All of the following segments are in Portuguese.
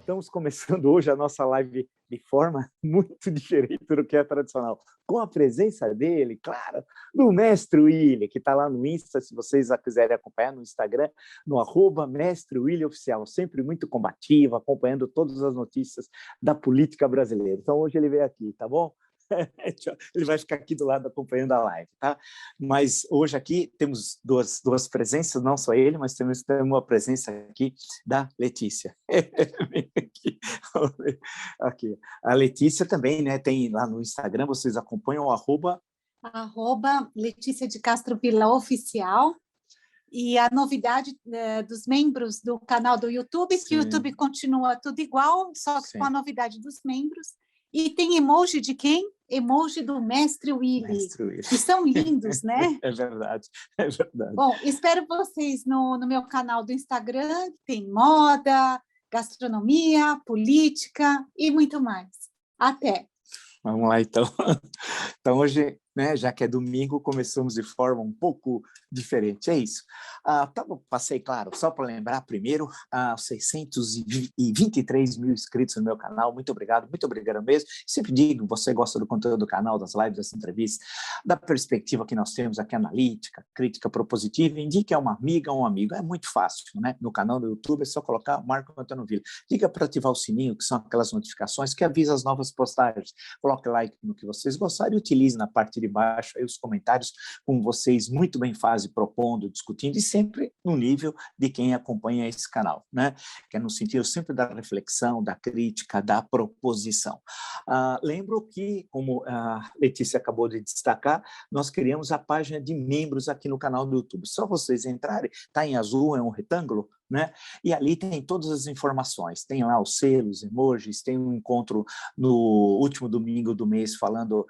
Estamos começando hoje a nossa live de forma muito diferente do que é tradicional, com a presença dele, claro, do Mestre Willy, que está lá no Insta, se vocês a quiserem acompanhar no Instagram, no @Mestre Willy Oficial, sempre muito combativo, acompanhando todas as notícias da política brasileira. Então, hoje ele veio aqui, tá bom? Ele vai ficar aqui do lado acompanhando a live, tá? Mas hoje aqui temos duas presenças, não só ele, mas temos uma presença aqui da Letícia. Aqui. A Letícia também, né? Tem lá no Instagram, vocês acompanham o @ Letícia de Castro Vila Oficial. E a novidade dos membros do canal do YouTube, que o YouTube continua tudo igual, só que com a novidade dos membros. E tem emoji de quem? Emoji do Mestre Willy. Mestre Willy. E são lindos, né? É verdade, é verdade. Bom, espero vocês no meu canal do Instagram, que tem moda, gastronomia, política e muito mais. Até! Vamos lá, então. Então, hoje, né, já que é domingo, começamos de forma um pouco diferente. É isso. Passei, claro, só para lembrar primeiro, 623 mil inscritos no meu canal. Muito obrigado mesmo. Sempre digo, você gosta do conteúdo do canal, das lives, das entrevistas, da perspectiva que nós temos aqui, analítica, crítica propositiva, indique a uma amiga, um amigo. É muito fácil, né? No canal do YouTube é só colocar Marco Antônio Villa. Diga para ativar o sininho, que são aquelas notificações que avisam as novas postagens. Coloque like no que vocês gostarem e utilize na parte de baixo aí os comentários, como vocês muito bem fazem, propondo, discutindo, e sempre no nível de quem acompanha esse canal, né? Que é no sentido sempre da reflexão, da crítica, da proposição. Lembro que, como a Letícia acabou de destacar, nós criamos a página de membros aqui no canal do YouTube. Só vocês entrarem, está em azul, é um retângulo, né? E ali tem todas as informações, tem lá os selos, emojis, tem um encontro no último domingo do mês falando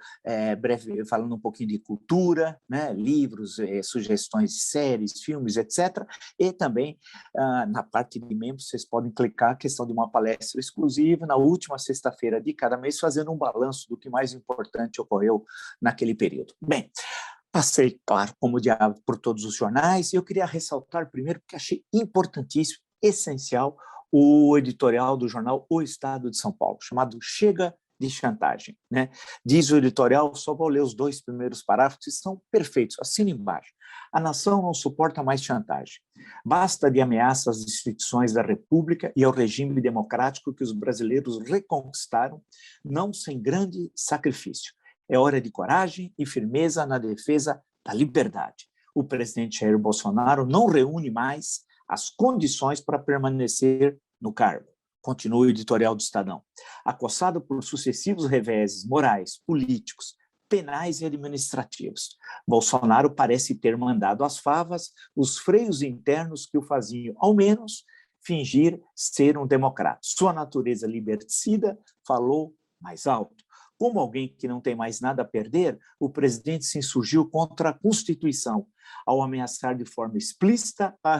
falando um pouquinho de cultura, né? Livros, sugestões de séries, filmes, etc. E também na parte de membros vocês podem clicar a questão de uma palestra exclusiva na última sexta-feira de cada mês, fazendo um balanço do que mais importante ocorreu naquele período. Bem, passei, claro, como diabo, por todos os jornais, e eu queria ressaltar primeiro, porque achei importantíssimo, essencial, o editorial do jornal O Estado de São Paulo, chamado Chega de Chantagem, né? Diz o editorial, só vou ler os 2 primeiros parágrafos, que são perfeitos, assina embaixo. A nação não suporta mais chantagem. Basta de ameaças às instituições da República e ao regime democrático que os brasileiros reconquistaram, não sem grande sacrifício. É hora de coragem e firmeza na defesa da liberdade. O presidente Jair Bolsonaro não reúne mais as condições para permanecer no cargo. Continua o editorial do Estadão. Acossado por sucessivos reveses morais, políticos, penais e administrativos, Bolsonaro parece ter mandado às favas os freios internos que o faziam, ao menos, fingir ser um democrata. Sua natureza liberticida falou mais alto. Como alguém que não tem mais nada a perder, o presidente se insurgiu contra a Constituição, ao ameaçar de forma explícita da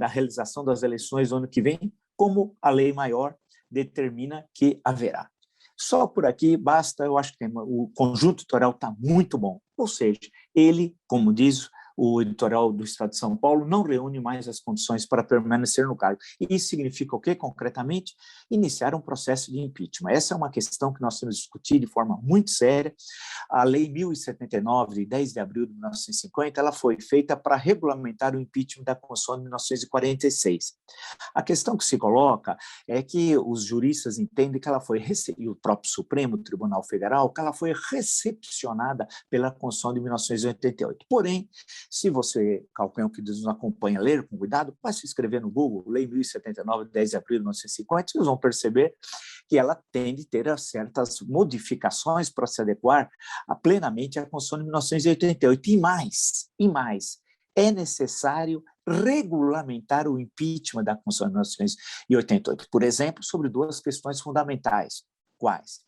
realização das eleições do ano que vem, como a lei maior determina que haverá. Só por aqui basta, eu acho que o conjunto editorial está muito bom. Ou seja, ele, como diz o editorial do Estado de São Paulo, não reúne mais as condições para permanecer no cargo. E isso significa o quê, concretamente? Iniciar um processo de impeachment. Essa é uma questão que nós temos discutido de forma muito séria. A Lei 1079, de 10 de abril de 1950, ela foi feita para regulamentar o impeachment da Constituição de 1946. A questão que se coloca é que os juristas entendem que ela foi, e o próprio Supremo Tribunal Federal, que ela foi recepcionada pela Constituição de 1988. Porém, se você, qualquer um que nos acompanha, ler com cuidado, pode se inscrever no Google, Lei 1079, 10 de abril de 1950, vocês vão perceber que ela tende a ter certas modificações para se adequar plenamente à Constituição de 1988. E mais, é necessário regulamentar o impeachment da Constituição de 1988. Por exemplo, sobre 2 questões fundamentais. Quais?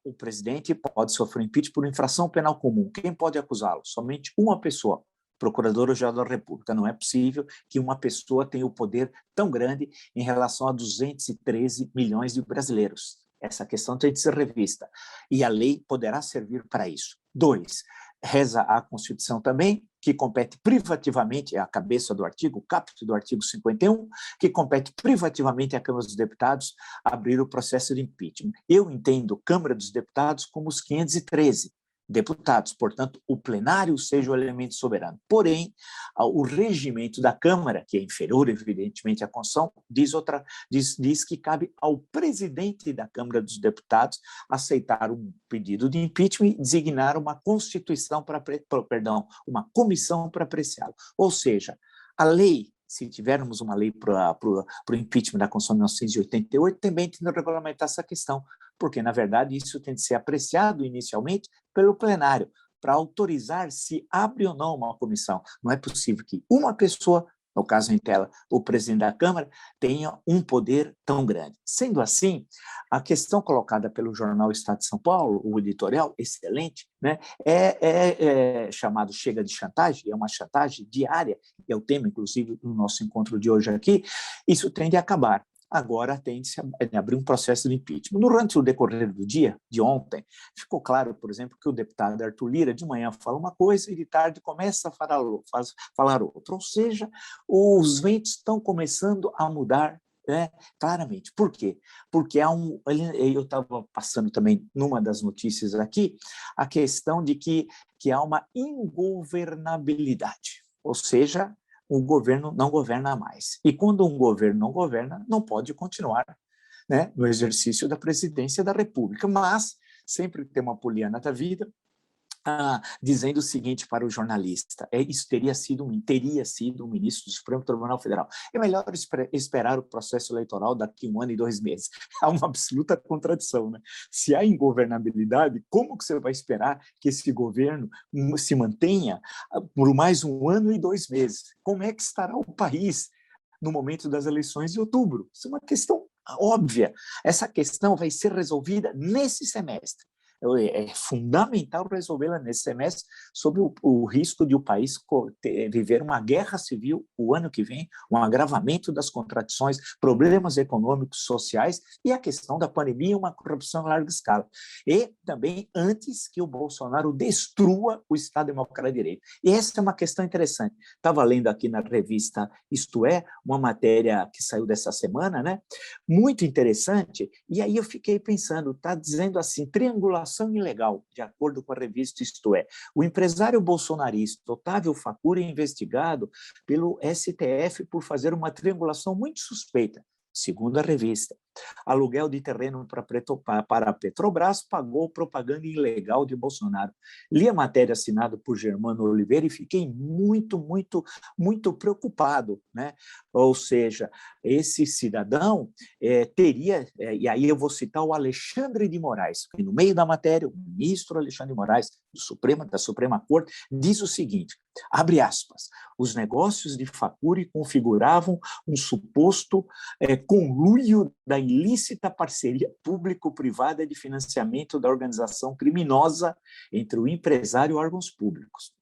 O presidente pode sofrer impeachment por infração penal comum. Quem pode acusá-lo? Somente uma pessoa, Procurador-Geral da República. Não é possível que uma pessoa tenha o poder tão grande em relação a 213 milhões de brasileiros. Essa questão tem de ser revista. E a lei poderá servir para isso. 2, reza a Constituição também, que compete privativamente, é a cabeça do artigo, o caput do artigo 51, que compete privativamente à Câmara dos Deputados abrir o processo de impeachment. Eu entendo Câmara dos Deputados como os 513 deputados, portanto, o plenário seja o elemento soberano. Porém, o regimento da Câmara, que é inferior, evidentemente, à Constituição, diz que cabe ao presidente da Câmara dos Deputados aceitar um pedido de impeachment e designar uma uma comissão para apreciá-lo. Ou seja, a lei, se tivermos uma lei para o impeachment da Constituição de 1988, também tem que regulamentar essa questão, porque, na verdade, isso tem de ser apreciado inicialmente pelo plenário, para autorizar se abre ou não uma comissão. Não é possível que uma pessoa, no caso em tela, o presidente da Câmara, tenha um poder tão grande. Sendo assim, a questão colocada pelo jornal Estado de São Paulo, o editorial, excelente, né, é chamado Chega de Chantagem, é uma chantagem diária, que é o tema, inclusive, do nosso encontro de hoje aqui. Isso tende a acabar. Agora tende-se a abrir um processo de impeachment. Durante o decorrer do dia, de ontem, ficou claro, por exemplo, que o deputado Arthur Lira, de manhã, fala uma coisa e de tarde começa a falar outra. Ou seja, os ventos estão começando a mudar, né, claramente. Por quê? Porque eu estava passando também, numa das notícias aqui, a questão de que há uma ingovernabilidade, ou seja, o governo não governa mais. E quando um governo não governa, não pode continuar, né, no exercício da presidência da República. Mas sempre tem uma poliana da vida, dizendo o seguinte para o jornalista: isso teria sido um ministro do Supremo Tribunal Federal. É melhor esperar o processo eleitoral daqui 1 ano e 2 meses. Há uma absoluta contradição, né? Se há ingovernabilidade, como que você vai esperar que esse governo se mantenha por mais 1 ano e 2 meses? Como é que estará o país no momento das eleições de outubro? Isso é uma questão óbvia. Essa questão vai ser resolvida nesse semestre. É fundamental resolvê-la nesse semestre, sob o risco de o país viver uma guerra civil o ano que vem, um agravamento das contradições, problemas econômicos, sociais e a questão da pandemia, uma corrupção em larga escala. E também antes que o Bolsonaro destrua o Estado Democrático de Direito. E essa é uma questão interessante. Estava lendo aqui na revista Isto É, uma matéria que saiu dessa semana, né? Muito interessante, e aí eu fiquei pensando, está dizendo assim, triangulação ilegal, de acordo com a revista Isto É. O empresário bolsonarista Otávio Facuri é investigado pelo STF por fazer uma triangulação muito suspeita. Segundo a revista, aluguel de terreno para a Petrobras pagou propaganda ilegal de Bolsonaro. Li a matéria assinada por Germano Oliveira e fiquei muito, muito, muito preocupado, né? Ou seja, esse cidadão teria, e aí eu vou citar o Alexandre de Moraes, que no meio da matéria, o ministro Alexandre de Moraes, da Suprema Corte, diz o seguinte, abre aspas, os negócios de Facuri configuravam um suposto conluio da ilícita parceria público-privada de financiamento da organização criminosa entre o empresário e órgãos públicos.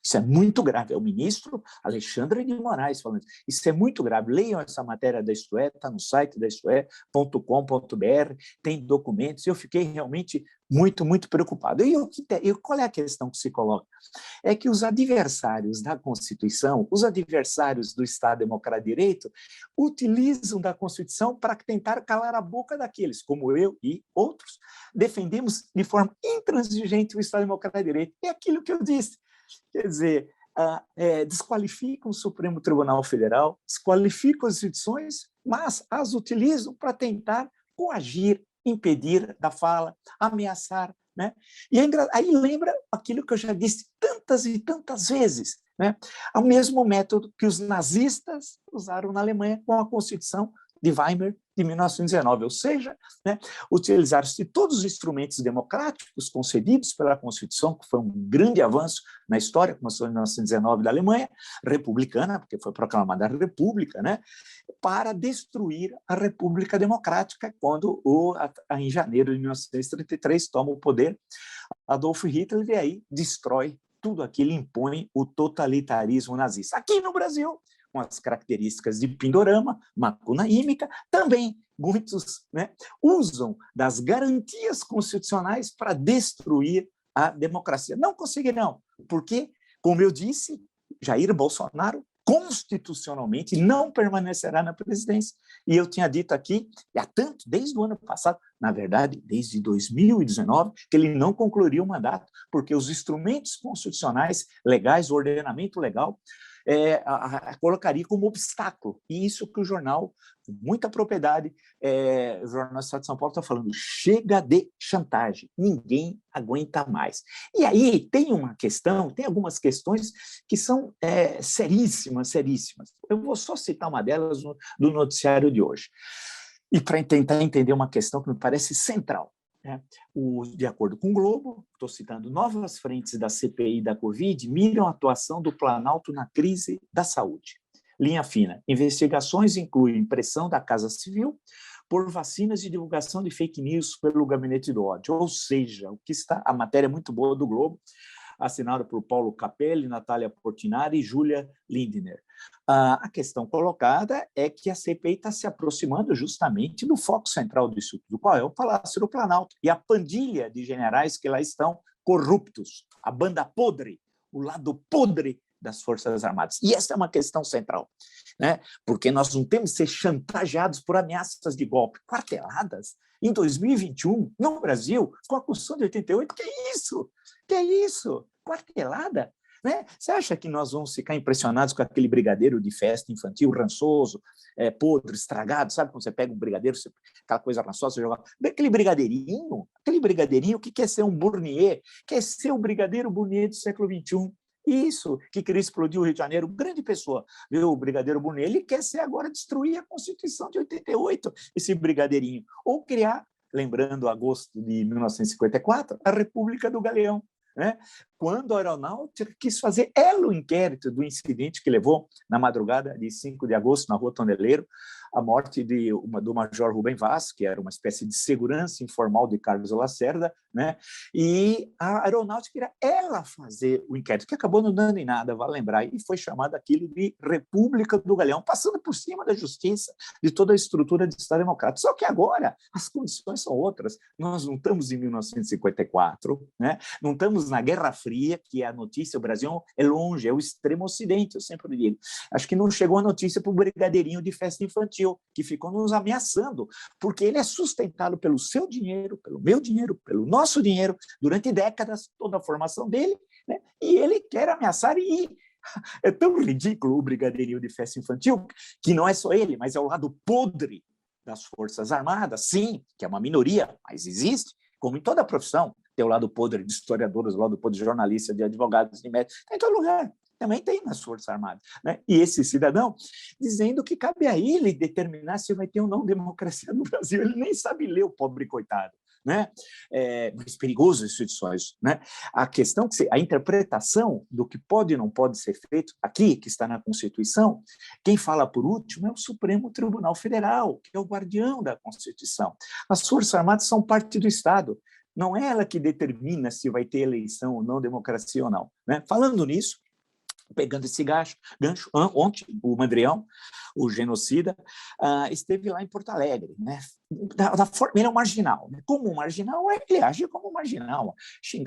Isso é muito grave. É o ministro Alexandre de Moraes falando isso. Isso é muito grave. Leiam essa matéria da Isto É, está no site da istoé.com.br, tem documentos. Eu fiquei realmente muito, muito preocupado. E qual é a questão que se coloca? É que os adversários da Constituição, os adversários do Estado Democrático de Direito, utilizam da Constituição para tentar calar a boca daqueles, como eu e outros, defendemos de forma intransigente o Estado Democrático de Direito. É aquilo que eu disse. Quer dizer, desqualificam o Supremo Tribunal Federal, desqualificam as instituições, mas as utilizam para tentar coagir, impedir da fala, ameaçar, né? E aí lembra aquilo que eu já disse tantas e tantas vezes, né? É o mesmo método que os nazistas usaram na Alemanha com a Constituição de Weimar de 1919, ou seja, né, utilizaram-se de todos os instrumentos democráticos concedidos pela Constituição, que foi um grande avanço na história, começou em 1919 da Alemanha, republicana, porque foi proclamada a República, né, para destruir a República Democrática, quando, em janeiro de 1933, toma o poder Adolf Hitler, e aí destrói tudo aquilo, impõe o totalitarismo nazista. Aqui no Brasil, com as características de Pindorama, macunaímica, também muitos, né, usam das garantias constitucionais para destruir a democracia. Não conseguirão, porque, como eu disse, Jair Bolsonaro constitucionalmente não permanecerá na presidência. E eu tinha dito aqui, há tanto, desde o ano passado, na verdade, desde 2019, que ele não concluiria o mandato, porque os instrumentos constitucionais legais, o ordenamento legal, colocaria como obstáculo. E isso que o jornal, com muita propriedade, o Jornal do Estado de São Paulo está falando, chega de chantagem, ninguém aguenta mais. E aí tem uma questão, tem algumas questões que são seríssimas, seríssimas. Eu vou só citar uma delas do noticiário de hoje. E para tentar entender uma questão que me parece central. De acordo com o Globo, estou citando, novas frentes da CPI da Covid miram a atuação do Planalto na crise da saúde. Linha fina, investigações incluem pressão da Casa Civil por vacinas e divulgação de fake news pelo Gabinete do Ódio, ou seja, o que está, a matéria é muito boa do Globo, assinado por Paulo Capelli, Natália Portinari e Júlia Lindner. A questão colocada é que a CPI está se aproximando justamente do foco central disso tudo, qual é o Palácio do Planalto, e a pandilha de generais que lá estão corruptos, a banda podre, o lado podre das Forças Armadas. E essa é uma questão central, né? Porque nós não temos que ser chantageados por ameaças de golpe, quarteladas, em 2021, no Brasil, com a Constituição de 88, que é isso? Que é isso? Quartelada? Né? Você acha que nós vamos ficar impressionados com aquele brigadeiro de festa infantil rançoso, podre, estragado? Sabe quando você pega um brigadeiro, aquela coisa rançosa, você joga... Aquele brigadeirinho que quer ser um Bournier, quer ser o brigadeiro Bournier do século XXI. Isso, que queria explodir o Rio de Janeiro, grande pessoa, viu, o brigadeiro Bournier, ele quer ser agora destruir a Constituição de 88, esse brigadeirinho, ou criar, lembrando agosto de 1954, a República do Galeão, né? Quando a Aeronáutica quis fazer ela o inquérito do incidente que levou, na madrugada de 5 de agosto, na Rua Toneleiro, a morte do Major Rubem Vaz, que era uma espécie de segurança informal de Carlos Lacerda, né? E a Aeronáutica queria ela fazer o inquérito, que acabou não dando em nada, vale lembrar, e foi chamado aquilo de República do Galeão, passando por cima da justiça, de toda a estrutura de Estado Democrático. Só que agora as condições são outras. Nós não estamos em 1954, né? Não estamos na Guerra Fria, que é a notícia, o Brasil é longe, é o extremo ocidente, eu sempre digo. Acho que não chegou a notícia para o brigadeirinho de festa infantil, que ficou nos ameaçando, porque ele é sustentado pelo seu dinheiro, pelo meu dinheiro, pelo nosso dinheiro, durante décadas, toda a formação dele, né? E ele quer ameaçar e é tão ridículo o brigadeirinho de festa infantil, que não é só ele, mas é o lado podre das Forças Armadas, sim, que é uma minoria, mas existe, como em toda a profissão, tem o lado podre de historiadores, o lado podre de jornalistas, de advogados, de médicos, tem em todo lugar. Também tem nas Forças Armadas, né? E esse cidadão dizendo que cabe a ele determinar se vai ter ou não democracia no Brasil. Ele nem sabe ler, o pobre coitado, né? Mais perigoso instituições, né? A questão que a interpretação do que pode e não pode ser feito aqui, que está na Constituição, quem fala por último é o Supremo Tribunal Federal, que é o guardião da Constituição. As Forças Armadas são parte do Estado. Não é ela que determina se vai ter eleição ou não, democracia ou não, né? Falando nisso, pegando esse gancho, ontem o Mandrião, o genocida, esteve lá em Porto Alegre, né? Da forma, ele é um marginal, né? Como um marginal, ele age como um marginal.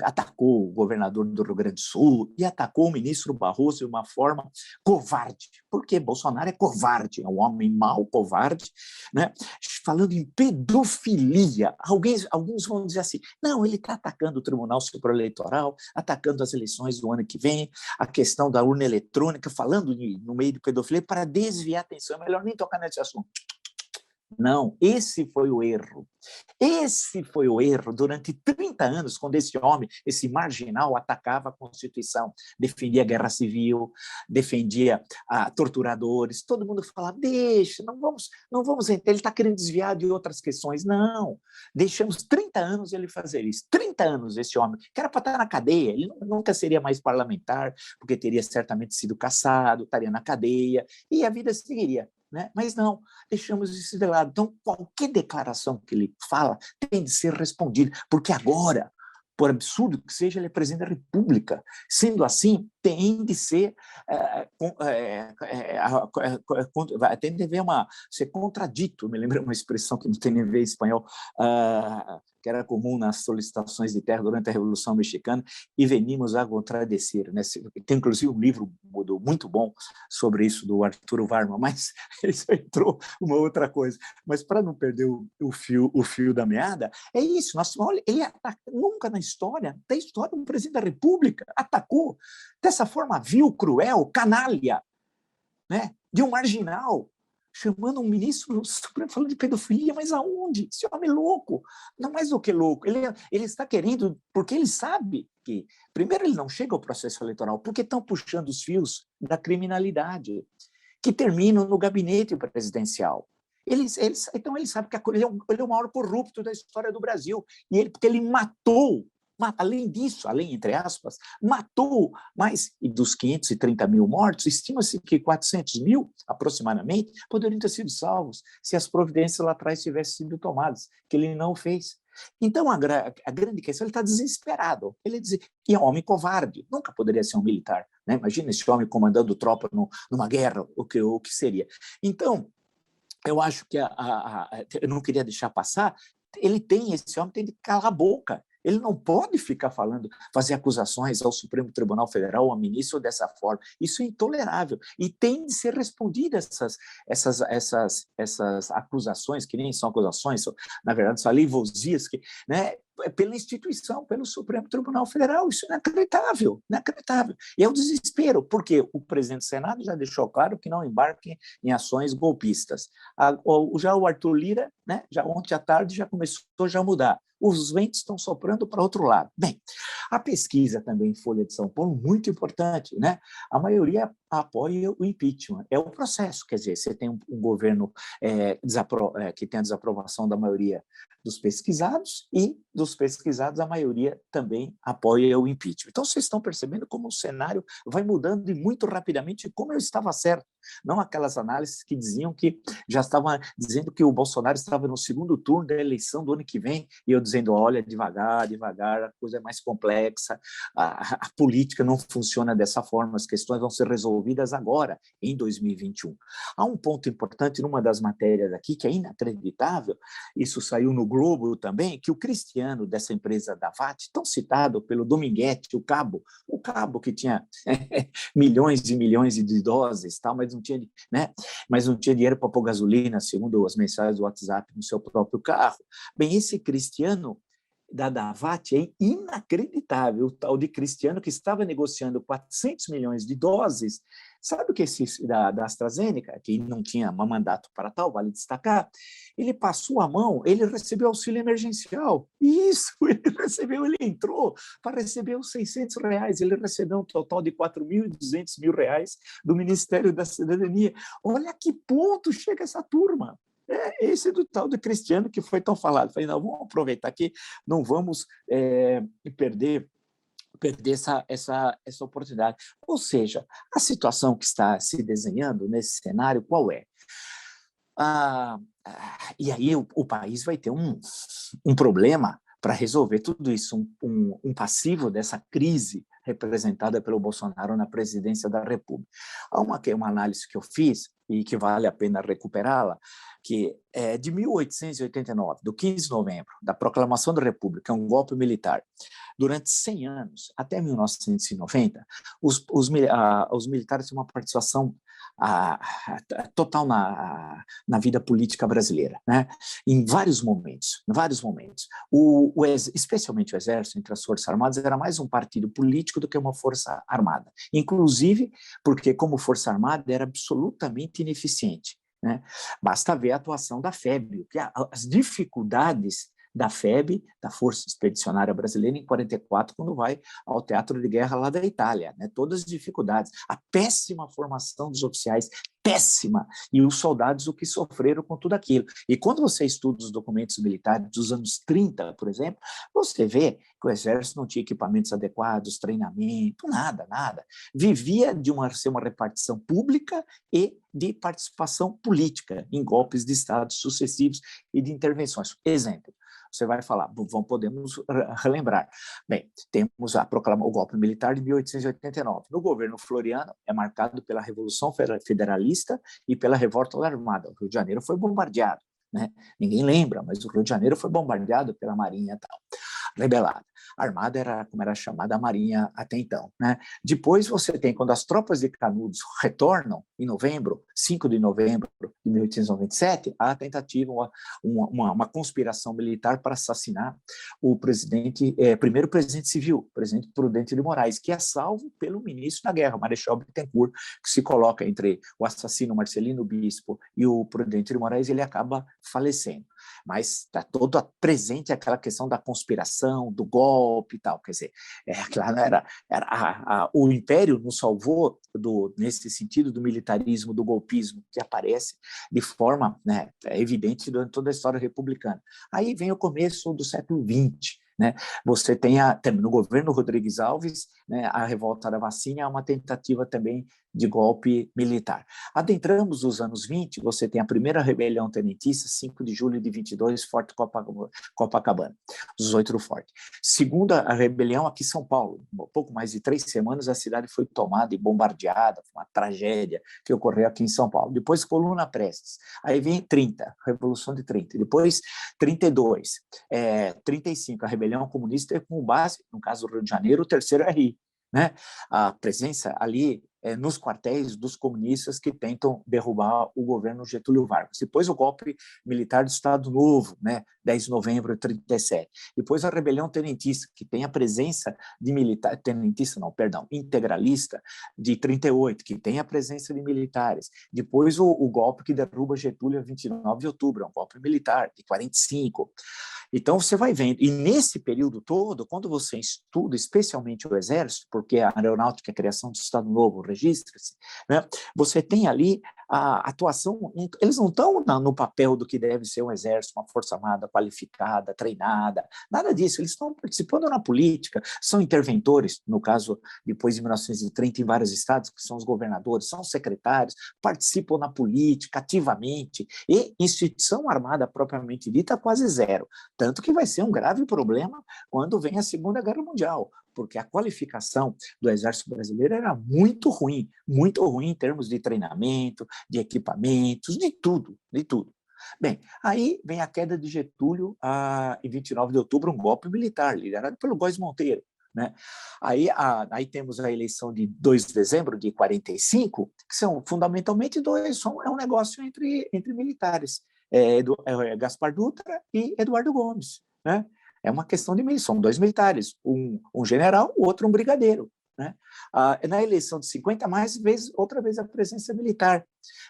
Atacou o governador do Rio Grande do Sul e atacou o ministro Barroso de uma forma covarde, porque Bolsonaro é covarde, é um homem mau, covarde, né? Falando em pedofilia, alguns vão dizer assim, não, ele está atacando o Tribunal Superior Eleitoral, atacando as eleições do ano que vem, a questão da urna eletrônica, falando no meio de pedofilia, para desviar a atenção, é melhor nem tocar nesse assunto. Não, esse foi o erro. Esse foi o erro durante 30 anos, quando esse homem, esse marginal, atacava a Constituição, defendia a guerra civil, defendia torturadores, todo mundo falava, deixa, não vamos entrar, ele está querendo desviar de outras questões. Não, deixamos 30 anos ele fazer isso, 30 anos esse homem, que era para estar na cadeia, ele nunca seria mais parlamentar, porque teria certamente sido cassado, estaria na cadeia, e a vida seguiria. Né? Mas não, deixamos isso de lado. Então, qualquer declaração que ele fala tem de ser respondida, porque agora, por absurdo que seja, ele é presidente da República. Sendo assim, tem de ser, tem de haver ser contradito, me lembra uma expressão que não tem nem a ver em espanhol, que era comum nas solicitações de terra durante a Revolução Mexicana, e venimos a contradizer, né? Tem, inclusive, um livro muito bom sobre isso, do Arturo Varma, mas isso entrou uma outra coisa. Mas, para não perder o fio da meada, é isso. Olha, ele nunca na história, da história, um presidente da República atacou dessa forma vil, cruel, canalha, né? De um marginal, chamando um ministro do Supremo falando de pedofilia, mas aonde? Esse homem é louco, não mais do que louco. Ele está querendo, porque ele sabe que, primeiro, ele não chega ao processo eleitoral, porque estão puxando os fios da criminalidade, que terminam no gabinete presidencial. Então, ele sabe que ele é o maior corrupto da história do Brasil, porque ele matou, além disso, entre aspas, matou mais dos 530 mil mortos, estima-se que 400 mil, aproximadamente, poderiam ter sido salvos se as providências lá atrás tivessem sido tomadas, que ele não fez. Então, a grande questão, ele está desesperado. E é um homem covarde, nunca poderia ser um militar, né? Imagina esse homem comandando tropa numa guerra, o que seria. Então, eu acho que eu não queria deixar passar, esse homem tem de calar a boca. Ele não pode ficar fazer acusações ao Supremo Tribunal Federal ou a ministro dessa forma. Isso é intolerável. E tem de ser respondidas essas acusações, que nem são acusações, na verdade, são alevosias, né, pela instituição, pelo Supremo Tribunal Federal. Isso é inacreditável, inacreditável. E é o desespero, porque o presidente do Senado já deixou claro que não embarque em ações golpistas. Já o Arthur Lira, né, já ontem à tarde, já começou a mudar. Os ventos estão soprando para outro lado. Bem, a pesquisa também em Folha de São Paulo, muito importante, né? A maioria apoia o impeachment. É o processo, quer dizer, você tem um governo que tem a desaprovação da maioria dos pesquisados, e dos pesquisados a maioria também apoia o impeachment. Então, vocês estão percebendo como o cenário vai mudando e muito rapidamente, como eu estava certo. Não aquelas análises que diziam que já estavam dizendo que o Bolsonaro estava no segundo turno da eleição do ano que vem, e eu dizendo, olha, devagar, a coisa é mais complexa, a política não funciona dessa forma, as questões vão ser resolvidas agora, em 2021. Há um ponto importante numa das matérias aqui, que é inacreditável, isso saiu no Globo também, que o Cristiano, dessa empresa da VAT, tão citado pelo Dominguete, o cabo que tinha milhões e milhões de doses, tal, mas não tinha, né? Mas não tinha dinheiro para pôr gasolina, segundo as mensagens do WhatsApp, no seu próprio carro. Bem, esse Cristiano da Davat é inacreditável, o tal de Cristiano, que estava negociando 400 milhões de doses. Sabe o que da AstraZeneca, que não tinha mandato para tal, vale destacar, ele passou a mão, ele recebeu auxílio emergencial. Isso, ele entrou para receber os R$ 600, ele recebeu um total de R$ 4.200 do Ministério da Cidadania. Olha a que ponto chega essa turma. Esse do tal do Cristiano que foi tão falado. Falei, não, vamos aproveitar aqui, não vamos perder essa oportunidade. Ou seja, a situação que está se desenhando nesse cenário, qual é? E aí o país vai ter um problema para resolver tudo isso, um passivo dessa crise representada pelo Bolsonaro na presidência da República. Há uma análise que eu fiz, e que vale a pena recuperá-la, que é de 1889, do 15 de novembro, da Proclamação da República, um golpe militar. Durante 100 anos, até 1990, os militares tinham uma participação total na vida política brasileira, né? Em vários momentos. Especialmente o Exército, entre as Forças Armadas, era mais um partido político do que uma força armada. Inclusive porque, como força armada, era absolutamente ineficiente, né? Basta ver a atuação da FEB, as dificuldades da FEB, da Força Expedicionária Brasileira, em 1944, quando vai ao teatro de guerra lá da Itália, né? Todas as dificuldades, a péssima formação dos oficiais, péssima, e os soldados o que sofreram com tudo aquilo. E quando você estuda os documentos militares dos anos 30, por exemplo, você vê que o Exército não tinha equipamentos adequados, treinamento, nada. Vivia de ser uma repartição pública e de participação política em golpes de Estado sucessivos e de intervenções. Exemplo, você vai falar, podemos relembrar. Bem, temos o golpe militar de 1889. No governo Floriano, é marcado pela Revolução Federalista e pela Revolta Armada. O Rio de Janeiro foi bombardeado. né? Ninguém lembra, mas o Rio de Janeiro foi bombardeado pela Marinha e tal, rebelada. A Armada era, como era chamada, a Marinha até então, né? Depois você tem, quando as tropas de Canudos retornam, em novembro, 5 de novembro de 1897, a tentativa, uma conspiração militar para assassinar o primeiro presidente civil, o presidente Prudente de Moraes, que é salvo pelo ministro da Guerra, Marechal Bittencourt, que se coloca entre o assassino Marcelino Bispo e o Prudente de Moraes, e ele acaba falecendo. Mas está todo presente aquela questão da conspiração, do golpe e tal. Quer dizer, o Império nos salvou, nesse sentido, do militarismo, do golpismo, que aparece de forma, né, evidente durante toda a história republicana. Aí vem o começo do século XX. Né? Você tem no governo Rodrigues Alves, né, a revolta da vacina é uma tentativa também de golpe militar. Adentramos os anos 20, você tem a primeira rebelião tenentista, 5 de julho de 22, Forte Copacabana, os 8 do Forte. Segunda a rebelião aqui em São Paulo, um pouco mais de 3 semanas, a cidade foi tomada e bombardeada, foi uma tragédia que ocorreu aqui em São Paulo. Depois Coluna Prestes, aí vem 30, Revolução de 30, depois 32, 35, a rebelião comunista com base, no caso do Rio de Janeiro, o terceiro RI, né? A presença ali nos quartéis dos comunistas que tentam derrubar o governo Getúlio Vargas. Depois o golpe militar do Estado Novo, né, 10 de novembro de 37. Depois a rebelião tenentista, que tem a presença de militar, integralista, de 38, que tem a presença de militares. Depois o golpe que derruba Getúlio a 29 de outubro, é um golpe militar, de 45. Então, você vai vendo, e nesse período todo, quando você estuda especialmente o Exército, porque a aeronáutica é a criação do Estado Novo, registra-se, né? Você tem ali a atuação, eles não estão no papel do que deve ser um exército, uma força armada qualificada, treinada, nada disso, eles estão participando na política, são interventores, no caso, depois de 1930, em vários estados, que são os governadores, são secretários, participam na política ativamente, e instituição armada propriamente dita quase zero, tanto que vai ser um grave problema quando vem a Segunda Guerra Mundial, porque a qualificação do Exército Brasileiro era muito ruim em termos de treinamento, de equipamentos, de tudo, de tudo. Bem, aí vem a queda de Getúlio em 29 de outubro, um golpe militar, liderado pelo Góes Monteiro. Né? Aí temos a eleição de 2 de dezembro de 45, que são fundamentalmente é um negócio entre militares, Gaspar Dutra e Eduardo Gomes. Né? É uma questão de são 2 militares, um general, o outro um brigadeiro. Né? Na eleição de 50, outra vez a presença militar.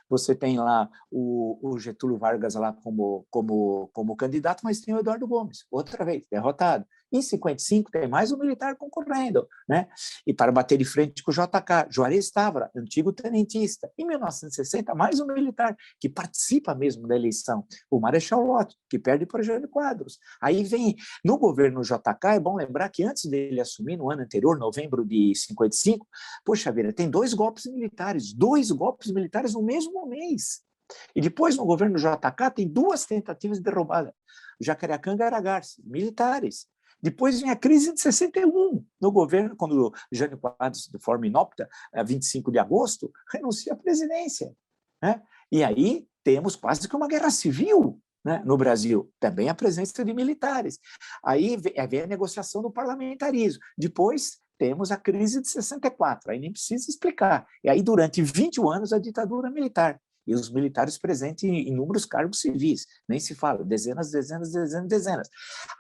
Você tem lá o Getúlio Vargas lá como candidato, mas tem o Eduardo Gomes, outra vez, derrotado. Em 55, tem mais um militar concorrendo, né? E para bater de frente com o JK, Juarez Távora, antigo tenentista. Em 1960, mais um militar que participa mesmo da eleição, o Marechal Lott, que perde para Jânio Quadros. Aí vem, no governo JK, é bom lembrar que antes dele assumir, no ano anterior, novembro de 55, poxa vida, tem 2 golpes militares no mesmo mês. E depois, no governo JK, tem 2 tentativas de derrubada. Jacareacanga e Aragarce, militares. Depois vem a crise de 61, no governo, quando Jânio Quadros, de forma inópita, 25 de agosto, renuncia à presidência. Né? E aí temos quase que uma guerra civil, né, no Brasil, também a presença de militares. Aí vem a negociação do parlamentarismo. Depois temos a crise de 64, aí nem precisa explicar. E aí, durante 21 anos, a ditadura militar. E os militares presentes em inúmeros cargos civis, nem se fala, dezenas.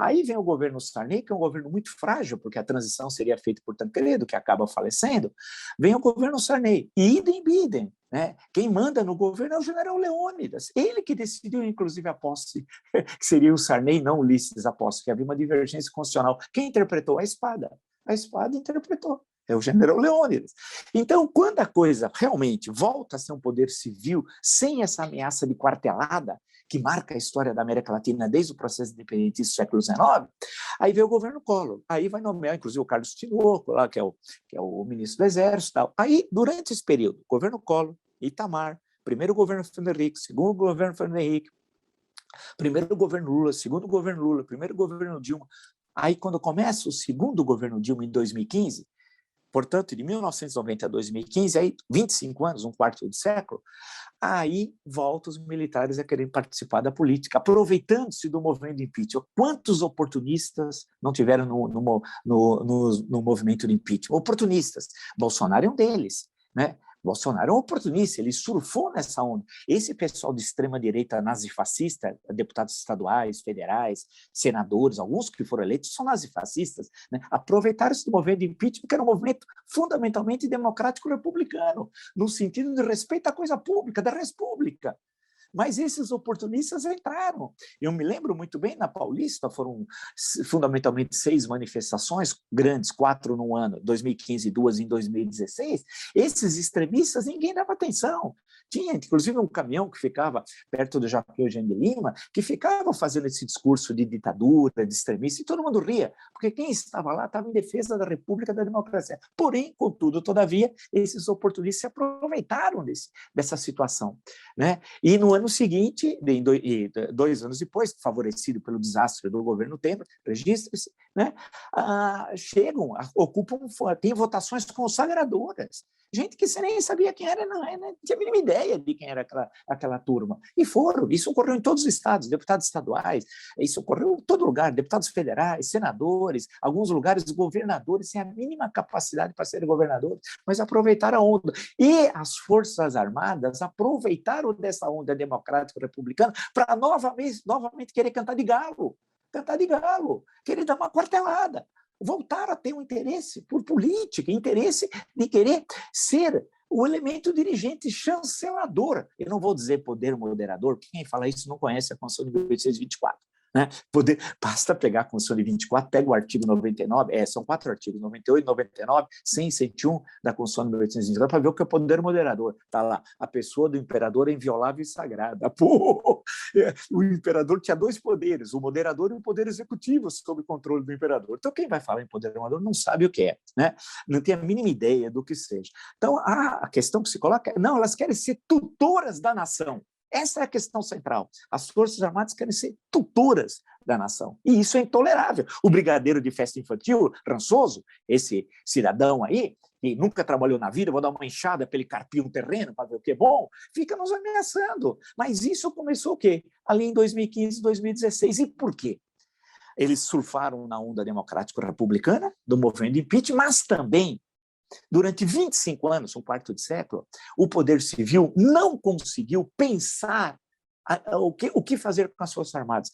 Aí vem o governo Sarney, que é um governo muito frágil, porque a transição seria feita por Tancredo, que acaba falecendo. Vem o governo Sarney, e idem bidem, né? Quem manda no governo é o general Leônidas, ele que decidiu, inclusive, a posse, que seria o Sarney, não Ulisses a posse, que havia uma divergência constitucional. Quem interpretou? A espada. A espada interpretou. É o general Leônidas. Então, quando a coisa realmente volta a ser um poder civil, sem essa ameaça de quartelada, que marca a história da América Latina desde o processo independentista do século XIX, aí vem o governo Collor. Aí vai nomear, inclusive, o Carlos Tinoco, lá, que é o ministro do Exército. Tal. Aí, durante esse período, governo Collor, Itamar, primeiro governo Fernando Henrique, segundo governo Fernando Henrique, primeiro governo Lula, segundo governo Lula, primeiro governo Dilma. Aí, quando começa o segundo governo Dilma, em 2015, Portanto, de 1990 a 2015, aí 25 anos, um quarto de século, aí voltam os militares a querer participar da política, aproveitando-se do movimento de impeachment. Quantos oportunistas não tiveram no movimento de impeachment? Oportunistas. Bolsonaro é um deles, né? Bolsonaro é um oportunista, ele surfou nessa onda. Esse pessoal de extrema-direita nazifascista, deputados estaduais, federais, senadores, alguns que foram eleitos são nazifascistas, né? Aproveitaram-se do movimento de impeachment, que era um movimento fundamentalmente democrático republicano, no sentido de respeito à coisa pública, da república. Mas esses oportunistas entraram. Eu me lembro muito bem, na Paulista foram fundamentalmente 6 manifestações grandes, 4 no ano, 2015, 2 em 2016. Esses extremistas, ninguém dava atenção. Tinha, inclusive, um caminhão que ficava perto do Joaquim Eugênio de Lima, que ficava fazendo esse discurso de ditadura, de extremista, e todo mundo ria, porque quem estava lá estava em defesa da República, da democracia. Porém, contudo, todavia, esses oportunistas se aproveitaram dessa situação, né? E no ano seguinte, 2 anos depois, favorecido pelo desastre do governo Temer, registre-se, né? Chegam, ocupam, tem votações consagradoras. Gente que você nem sabia quem era, não tinha a mínima ideia de quem era aquela turma. E foram, isso ocorreu em todos os estados, deputados estaduais, isso ocorreu em todo lugar, deputados federais, senadores, alguns lugares governadores sem a mínima capacidade para serem governadores, mas aproveitaram a onda. E as Forças Armadas aproveitaram dessa onda democrático-republicana para novamente querer cantar de galo, querer dar uma quartelada. Voltaram a ter um interesse por política, interesse de querer ser o elemento dirigente chancelador. Eu não vou dizer poder moderador, porque quem fala isso não conhece a Constituição de 1824. Né? Basta pegar a Constituição de 24, pega o artigo 99, são 4 artigos, 98, 99, 100 e 101 da Constituição de 1824, para ver o que é o poder moderador. Está lá, a pessoa do imperador é inviolável e sagrada. Pô, o imperador tinha 2 poderes, o moderador e o poder executivo sob o controle do imperador. Então, quem vai falar em poder moderador não sabe o que é, né? Não tem a mínima ideia do que seja. Então, a questão que se coloca é, não, elas querem ser tutoras da nação. Essa é a questão central. As Forças Armadas querem ser tutoras da nação. E isso é intolerável. O brigadeiro de festa infantil, Rançoso, esse cidadão aí, que nunca trabalhou na vida, vou dar uma enxada para ele carpir um terreno para ver o que é bom, fica nos ameaçando. Mas isso começou o quê? Ali em 2015, 2016. E por quê? Eles surfaram na onda democrático-republicana do movimento de impeachment, mas também durante 25 anos, um quarto de século, o poder civil não conseguiu pensar o que fazer com as Forças Armadas.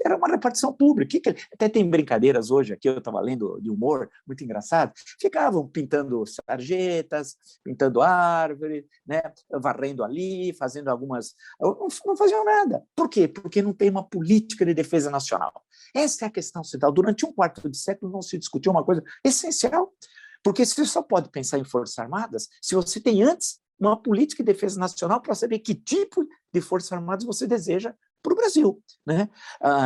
Era uma repartição pública. Até tem brincadeiras hoje, aqui eu estava lendo de humor, muito engraçado, ficavam pintando sarjetas, pintando árvore, né, varrendo ali, fazendo algumas... Não faziam nada. Por quê? Porque não tem uma política de defesa nacional. Essa é a questão central. Durante um quarto de século não se discutiu uma coisa essencial. Porque você só pode pensar em Forças Armadas se você tem antes uma política de defesa nacional para saber que tipo de Forças Armadas você deseja para o Brasil, né?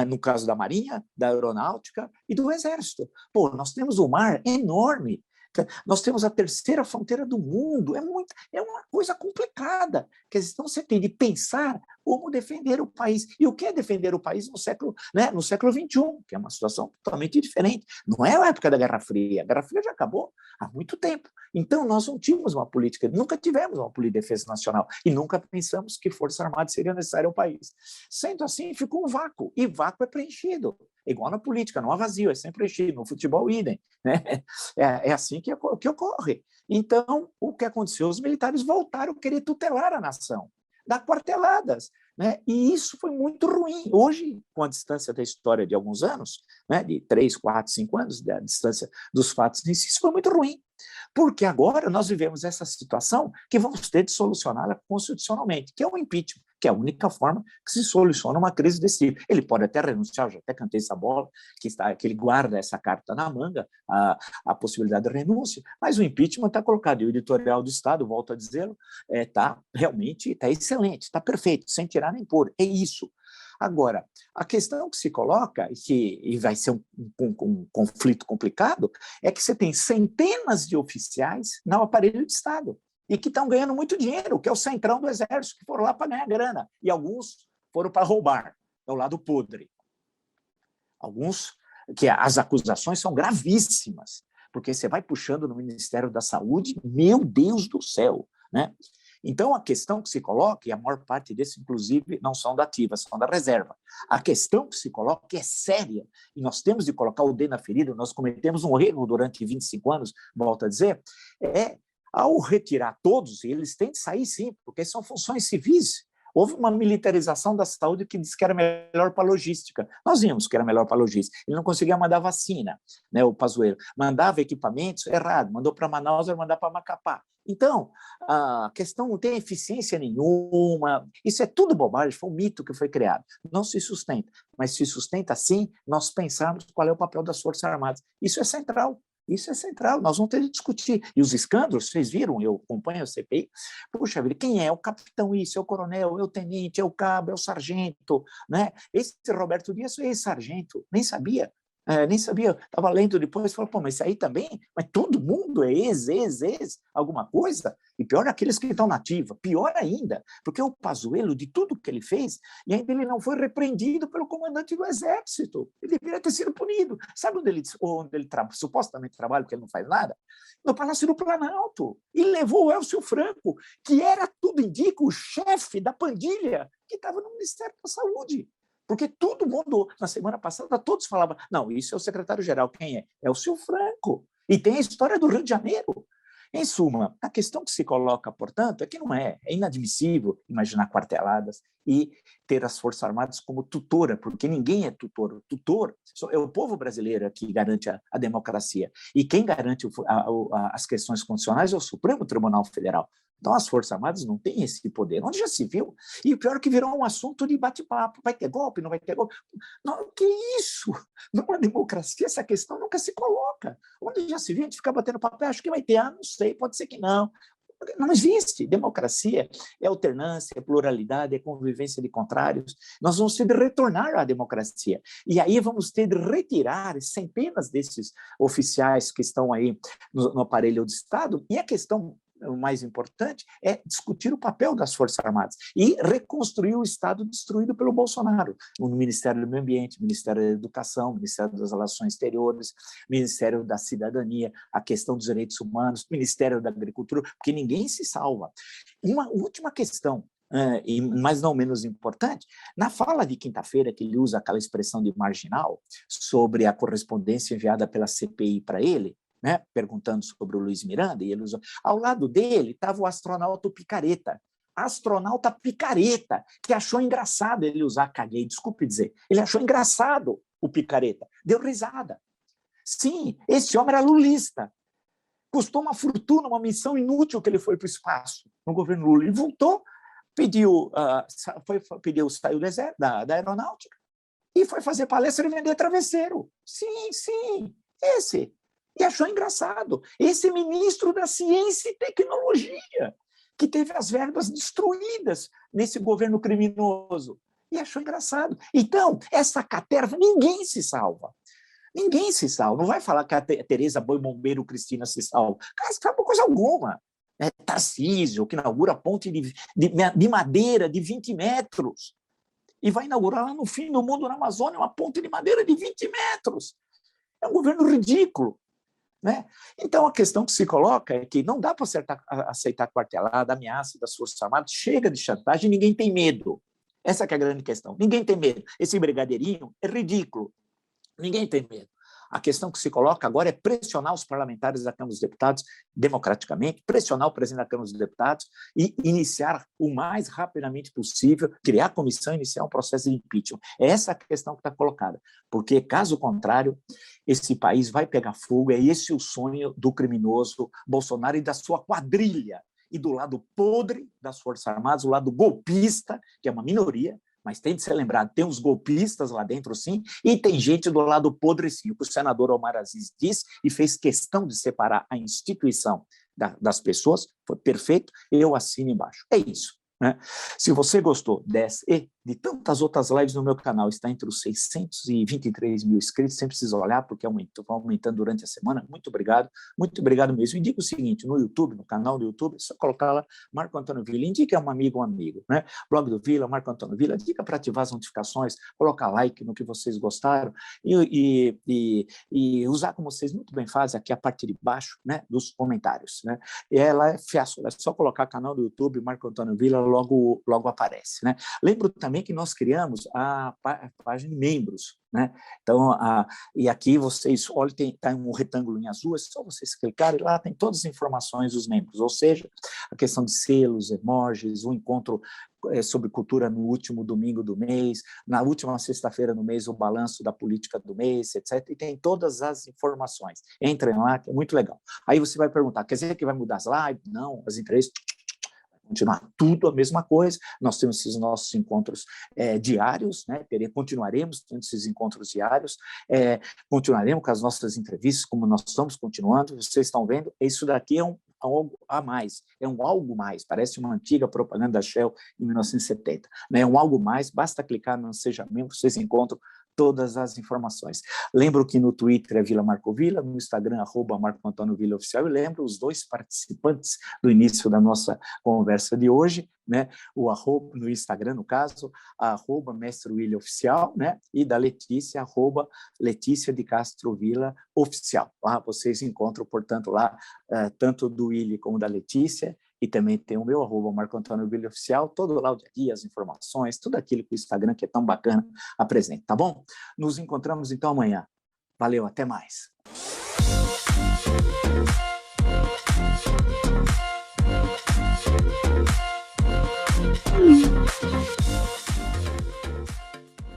No caso da Marinha, da Aeronáutica e do Exército. Pô, nós temos um mar enorme, nós temos a 3ª fronteira do mundo, é uma coisa complicada. Então você tem de pensar como defender o país. E o que é defender o país no século XXI, que é uma situação totalmente diferente. Não é a época da Guerra Fria. A Guerra Fria já acabou há muito tempo. Então, nós não tínhamos uma política, nunca tivemos uma política de defesa nacional e nunca pensamos que Forças Armadas seriam necessárias ao país. Sendo assim, ficou um vácuo. E vácuo é preenchido. É igual na política, não há vazio, é sempre preenchido. No futebol, idem. Né? É assim que ocorre. Então, o que aconteceu? Os militares voltaram a querer tutelar a nação, dar quarteladas. Né? E isso foi muito ruim. Hoje, com a distância da história de alguns anos, né, de 3, 4, 5 anos, da distância dos fatos em si, isso foi muito ruim. Porque agora nós vivemos essa situação que vamos ter de solucioná-la constitucionalmente, que é o impeachment, que é a única forma que se soluciona uma crise desse tipo. Ele pode até renunciar, eu já até cantei essa bola, que ele guarda essa carta na manga, a possibilidade de renúncia, mas o impeachment está colocado, e o editorial do Estado, volto a dizê-lo, realmente está excelente, está perfeito, sem tirar nem pôr, é isso. Agora, a questão que se coloca, e vai ser um conflito complicado, é que você tem centenas de oficiais no aparelho de Estado, e que estão ganhando muito dinheiro, que é o centrão do Exército, que foram lá para ganhar grana, e alguns foram para roubar, é o lado podre. Alguns, que as acusações são gravíssimas, porque você vai puxando no Ministério da Saúde, meu Deus do céu, né? Então, a questão que se coloca, e a maior parte desses, inclusive, não são da ativa, são da reserva. A questão que se coloca é séria, e nós temos de colocar o dedo na ferida. Nós cometemos um erro durante 25 anos, volto a dizer, ao retirar todos, eles têm de sair sim, porque são funções civis. Houve uma militarização da saúde que disse que era melhor para a logística. Nós vimos que era melhor para a logística. Ele não conseguia mandar vacina, né, o Pazuello. Mandava equipamentos, errado. Mandou para Manaus, era mandar para Macapá. Então, a questão não tem eficiência nenhuma. Isso é tudo bobagem, foi um mito que foi criado. Não se sustenta, mas se sustenta sim nós pensarmos qual é o papel das Forças Armadas. Isso é central. Isso é central, nós vamos ter de discutir. E os escândalos, vocês viram, eu acompanho a CPI, puxa vida, quem é? O capitão isso, é o coronel, é o tenente, é o cabo, é o sargento, né? Esse Roberto Dias é ex-sargento, nem sabia. Nem sabia, estava lendo depois, falou, pô, mas isso aí também, mas todo mundo é ex, alguma coisa, e pior aqueles que estão na ativa, pior ainda, porque o Pazuello, de tudo que ele fez, e ainda ele não foi repreendido pelo comandante do Exército, ele deveria ter sido punido. Sabe onde ele supostamente trabalha, porque ele não faz nada? No Palácio do Planalto, e levou o Elcio Franco, que era, tudo indica, o chefe da pandilha que estava no Ministério da Saúde. Porque todo mundo, na semana passada, todos falavam, não, isso é o secretário-geral, quem é? É o Elcio Franco. E tem a história do Rio de Janeiro. Em suma, a questão que se coloca, portanto, é que não é inadmissível imaginar quarteladas e ter as Forças Armadas como tutora, porque ninguém é tutor. O tutor é o povo brasileiro que garante a democracia. E quem garante as questões constitucionais é o Supremo Tribunal Federal. Então, as Forças Armadas não têm esse poder. Onde já se viu? E o pior é que virou um assunto de bate-papo. Vai ter golpe, não vai ter golpe? Não, que isso? Numa democracia, essa questão nunca se coloca. Onde já se viu? A gente fica batendo papel, acho que vai ter, não sei, pode ser que não. Não existe. Democracia é alternância, é pluralidade, é convivência de contrários. Nós vamos ter de retornar à democracia. E aí vamos ter de retirar centenas desses oficiais que estão aí no aparelho do Estado. E a questão o mais importante é discutir o papel das Forças Armadas e reconstruir o Estado destruído pelo Bolsonaro, o Ministério do Meio Ambiente, Ministério da Educação, Ministério das Relações Exteriores, Ministério da Cidadania, a questão dos direitos humanos, Ministério da Agricultura, porque ninguém se salva. Uma última questão, mas não menos importante, na fala de quinta-feira, que ele usa aquela expressão de marginal sobre a correspondência enviada pela CPI para ele, né, perguntando sobre o Luiz Miranda, e ele usou. Ao lado dele estava o astronauta Picareta, que achou engraçado ele usar caguei, desculpe dizer, ele achou engraçado o Picareta, deu risada. Sim, esse homem era lulista, custou uma fortuna, uma missão inútil que ele foi para o espaço no governo Lula, e voltou, saiu da aeronáutica e foi fazer palestra e vender travesseiro. Sim, esse. E achou engraçado. Esse ministro da Ciência e Tecnologia, que teve as verbas destruídas nesse governo criminoso, e achou engraçado. Então, essa caterva, ninguém se salva. Ninguém se salva. Não vai falar que a Tereza Boi Bombeiro Cristina se salva. Cara, sabe coisa alguma. Tarcísio, que inaugura a ponte de madeira de 20 metros. E vai inaugurar lá no fim do mundo, na Amazônia, uma ponte de madeira de 20 metros. É um governo ridículo. Né? Então, a questão que se coloca é que não dá para aceitar quartelada, ameaça das Forças Armadas, chega de chantagem, ninguém tem medo. Essa que é a grande questão. Ninguém tem medo. Esse brigadeirinho é ridículo. Ninguém tem medo. A questão que se coloca agora é pressionar os parlamentares da Câmara dos Deputados democraticamente, pressionar o presidente da Câmara dos Deputados e iniciar o mais rapidamente possível, criar a comissão e iniciar um processo de impeachment. É essa a questão que está colocada, porque, caso contrário, esse país vai pegar fogo, é esse o sonho do criminoso Bolsonaro e da sua quadrilha, e do lado podre das Forças Armadas, o lado golpista, que é uma minoria, mas tem de ser lembrado, tem os golpistas lá dentro, sim, e tem gente do lado podre, sim. O que o senador Omar Aziz disse e fez questão de separar a instituição das pessoas, foi perfeito, eu assino embaixo. É isso. Né? Se você gostou desse de tantas outras lives no meu canal, está entre os 623 mil inscritos, sempre precisa olhar, porque vai aumentando durante a semana. Muito obrigado mesmo. Indica o seguinte, no YouTube, no canal do YouTube, é só colocar lá, Marco Antônio Villa, indica um amigo, né? Blog do Villa, Marco Antônio Villa, dica para ativar as notificações, colocar like no que vocês gostaram, e usar como vocês muito bem fazem, aqui a parte de baixo, né, dos comentários, né? E ela é fácil, é só colocar canal do YouTube, Marco Antônio Villa, logo aparece, né? Lembro também que nós criamos a página de membros, né? Então, e aqui vocês, olha, tem um retângulo em azul, é só vocês clicarem, lá tem todas as informações dos membros, ou seja, a questão de selos, emojis, o encontro sobre cultura no último domingo do mês, na última sexta-feira do mês, o balanço da política do mês, etc. E tem todas as informações. Entrem lá, que é muito legal. Aí você vai perguntar, quer dizer que vai mudar as lives? Não, as entrevistas... continuar tudo a mesma coisa, nós temos esses nossos encontros diários, né? Continuaremos tendo esses encontros diários, continuaremos com as nossas entrevistas, como nós estamos continuando, vocês estão vendo, isso daqui é algo a mais, é um algo mais, parece uma antiga propaganda da Shell em 1970, né? É um algo mais, basta clicar no Seja Membro, vocês encontram todas as informações. Lembro que no Twitter é Vila Marco Villa, no Instagram, @Marco Antônio Villa Oficial, e lembro os dois participantes do início da nossa conversa de hoje, né? O arroba, no Instagram, no caso, @Mestre William Oficial, né? E da Letícia, @Letícia de Castro Villa Oficial. Lá vocês encontram, portanto, lá tanto do Willi como da Letícia, e também tem o meu @Marco Antônio Villa Oficial, todo lá o dia a dia, as informações, tudo aquilo que o Instagram, que é tão bacana, apresenta, tá bom? Nos encontramos então amanhã. Valeu, até mais.